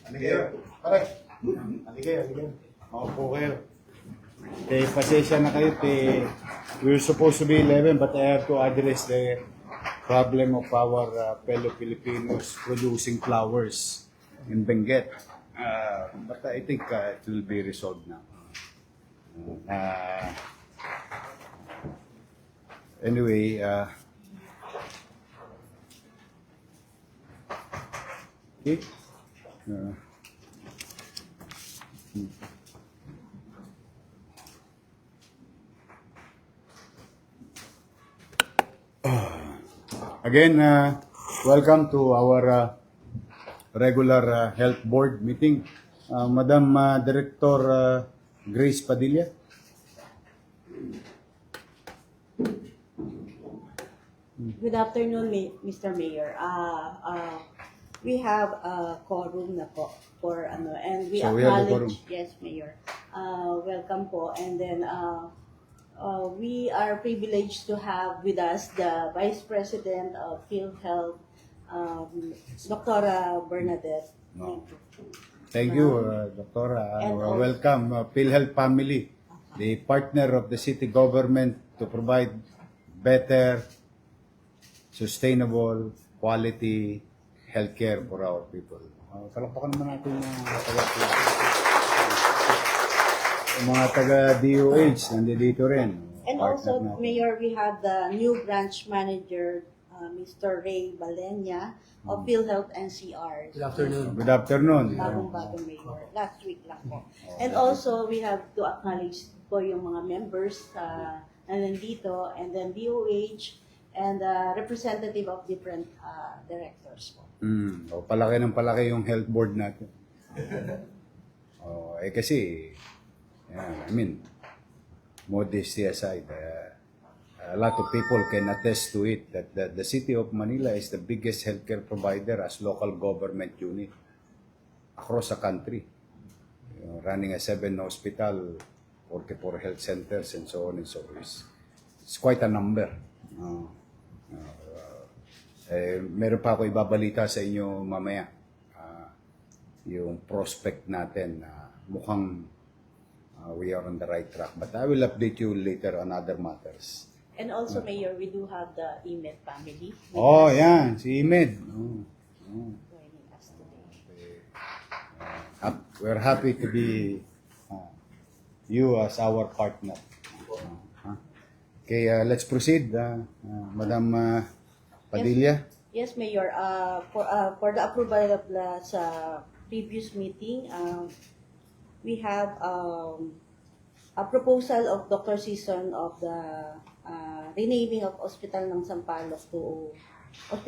Halikayo. Pare. Halikayo. Maupo kayo. Pasensya na kayo. We're supposed to be 11 but I have to address the problem of our fellow Filipinos producing flowers in Benguet. But I think it will be resolved now. Anyway, okay. Again, welcome to our regular health board meeting. Madam Director Grace Padilla. Good afternoon, Mr. Mayor. We have a quorum na po for ano, and we So we have the quorum. acknowledge, yes, Mayor. Welcome po. And then we are privileged to have with us the Vice President of PhilHealth, Dr. Bernadette. No. Thank you, Doctor. And Welcome, PhilHealth family, the partner of the city government to provide better, sustainable, quality healthcare for our people. Palakpakan naman natin yung mga taga-DOH, nandito rin. And also, Mayor, we have the new branch manager, Mr. Ray Balenya of PhilHealth NCR. Good afternoon. Good afternoon. Bagong Mayor. Last week lang po. And also, we have to acknowledge po yung mga members na nandito, and then DOH, and representative of different directors po. Palaki ng palaki yung health board natin. Kasi, I mean, modesty aside, a lot of people can attest to it that the city of Manila is the biggest healthcare provider as local government unit across the country. Running a 7 hospital, 44 health centers, and so on and so forth. It's quite a number. Meron pa ako ibabalita sa inyo mamaya. Yung prospect natin, mukhang we are on the right track. But I will update you later on other matters. And also, Mayor, we do have the Imed family. Yan, si Imed. Joining us today. We're happy to be you as our partner. Okay, let's proceed. Madam Padilla. Yes, Mayor. For the approval of the sa previous meeting, we have a proposal of Dr. Season of the renaming of Hospital ng Sampaloc to Hospital